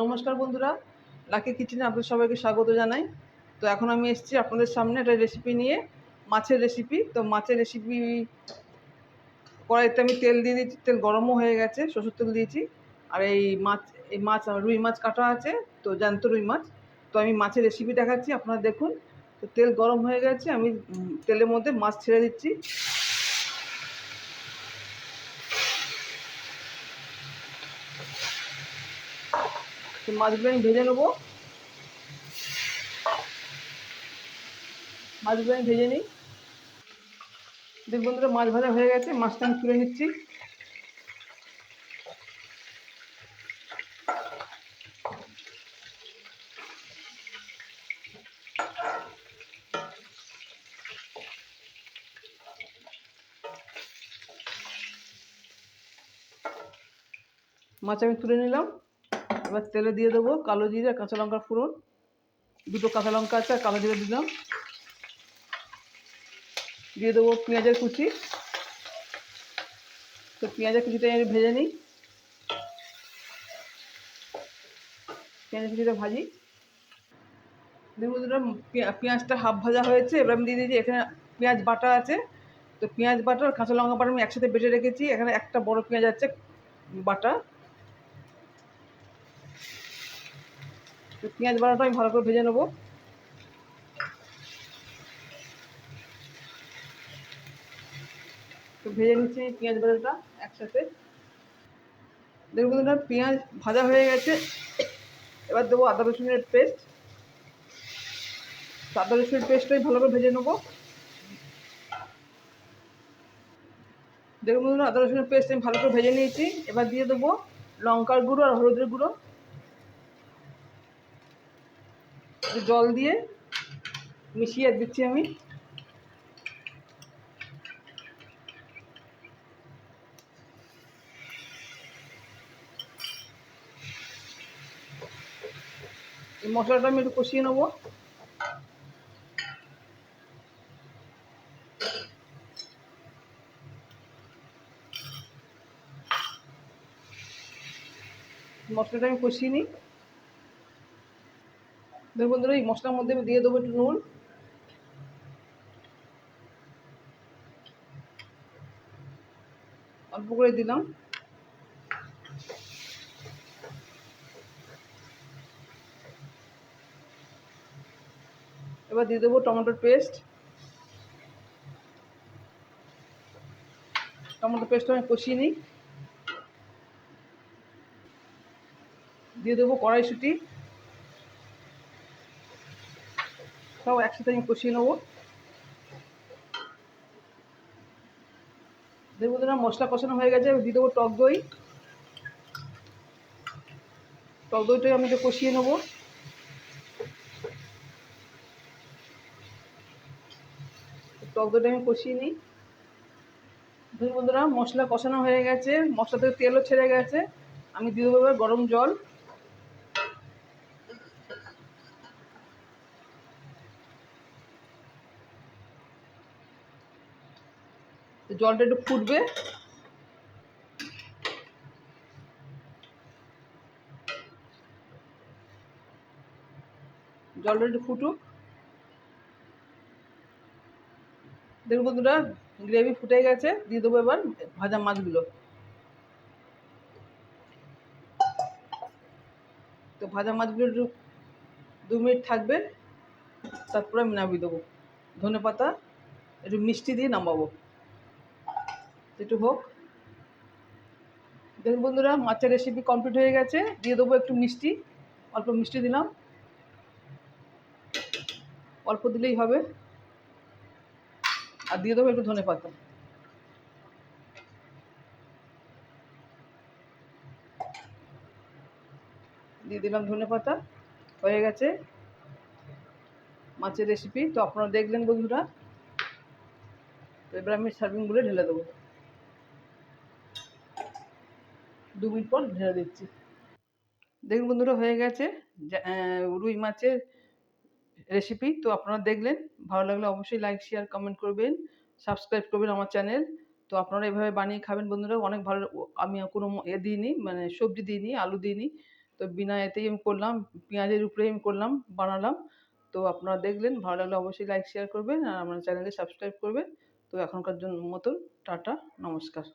নমস্কার বন্ধুরা, লাকি কিচেনে আপনাদের সবাইকে স্বাগত জানাই। তো এখন আমি এসেছি আপনাদের সামনে একটা রেসিপি নিয়ে, মাছের রেসিপি। তো মাছের রেসিপি কড়াইতে আমি তেল দিয়ে দিয়েছি, তেল গরমও হয়ে গেছে, সরষের তেল দিয়েছি। আর এই মাছ রুই মাছ কাটা আছে, তো জ্যান্ত রুই মাছ। তো আমি মাছের রেসিপি দেখাচ্ছি, আপনারা দেখুন। তো তেল গরম হয়ে গেছে, আমি তেলের মধ্যে মাছ ছেড়ে দিচ্ছি। তো মাছগুলো আমি ভেজে নেবো, মাছগুলো আমি ভেজে নিই। দেখুন বন্ধুরা, মাছ ভাজা হয়ে গেছে, মাছটা আমি তুলে নিচ্ছি। মাছ আমি তুলে নিলাম। এবার তেলে দিয়ে দেবো কালো জিরে, কাঁচা লঙ্কার ফোড়ন, দুটো কাঁচা লঙ্কা আছে আর কালো জিরে দিলাম। দিয়ে দেবো পেঁয়াজের কুচি। তো পেঁয়াজের কুচিটা আমি ভেজে নিই, পেঁয়াজের কুচিটা ভাজি। দেখুন পেঁয়াজটা হাফ ভাজা হয়েছে, এবার আমি দিয়ে দিয়েছি এখানে পেঁয়াজ বাটা আছে। তো পেঁয়াজ বাটা আর কাঁচা লঙ্কা বাটা আমি একসাথে বেটে রেখেছি। এখানে একটা বড় পেঁয়াজ আছে বাটা। তো পেঁয়াজ বাটাটা আমি ভালো করে ভেজে নেবো। তো ভেজে নিচ্ছি পেঁয়াজ বাটাটা একসাথে। দেখুন পেঁয়াজ ভাজা হয়ে গেছে, এবার দেবো আদা রসুনের পেস্ট। আদা রসুনের পেস্টটাই ভালো করে ভেজে নেবো। দেখুন আদা রসুনের পেস্ট আমি ভালো করে ভেজে নিয়েছি। এবার দিয়ে দেবো লঙ্কার গুঁড়ো আর হলুদের গুঁড়ো, জল দিয়ে মিশিয়ে দিচ্ছি আমি। এই মশলাটা আমি একটু কষিয়ে নেবো। মশলাটা আমি কষিয়ে নিই। দেখুন বন্ধুরা, এই মশলার মধ্যে আমি দিয়ে দেবো একটু নুন, অল্প করে দিলাম। এবার দিয়ে দেবো টমেটোর পেস্ট। টমেটো পেস্টটা আমি কষিয়ে নিই। দিয়ে দেবো কড়াইশুঁটি, সব একসাথে আমি কষিয়ে নেবো। দেখুন বন্ধুরা, মশলা কষানো হয়ে গেছে, দিয়ে দেবো টক দই। টক দইটাই আমি একটু কষিয়ে নেবো। টক দইটা আমি কষিয়ে নিই। দেখুন বন্ধুরা, মশলা কষানো হয়ে গেছে, মশলা থেকে তেলও ছেড়ে গেছে। আমি দিয়ে দেবো এবার গরম জল। জলটা একটু ফুটবে, জলটা একটু ফুটুক। দেখুন বন্ধুরা, গ্রেভি ফুটে গেছে, দিয়ে দেবো এবার ভাজা মাছগুলো। তো ভাজা মাছগুলো একটু 2 মিনিট থাকবে, তারপরে আমি নামিয়ে দেবো। ধনেপাতা একটু মিষ্টি দিয়ে নামাবো, একটু হোক। দেখুন বন্ধুরা, মাছের রেসিপি কমপ্লিট হয়ে গেছে। দিয়ে দেবো একটু মিষ্টি, অল্প মিষ্টি দিলাম, অল্প দিলেই হবে। আর দিয়ে দেবো একটু ধনেপাতা। দিয়ে দিলাম ধনেপাতা। হয়ে গেছে মাছের রেসিপি। তো আপনারা দেখলেন বন্ধুরা। তো এবার আমি সার্ভিং বলে ঢেলে দেবো। 2 মিনিট পর ঢেলে দিচ্ছি। দেখুন বন্ধুরা, হয়ে গেছে রুই মাছের রেসিপি। তো আপনারা দেখলেন, ভালো লাগলে অবশ্যই লাইক শেয়ার কমেন্ট করবেন, সাবস্ক্রাইব করবেন আমার চ্যানেল। তো আপনারা এভাবে বানিয়ে খাবেন বন্ধুরা, অনেক ভালো। আমি কোনো দিইনি, মানে সবজি দিইনি, আলু দিইনি। তো তো বিনা এতেই আমি করলাম, পেঁয়াজের উপরেই আমি করলাম, বানালাম। তো আপনারা দেখলেন, ভালো লাগলে অবশ্যই লাইক শেয়ার করবেন আর আমার চ্যানেলকে সাবস্ক্রাইব করবেন। তো এখনকার জন্য মতন টাটা, নমস্কার।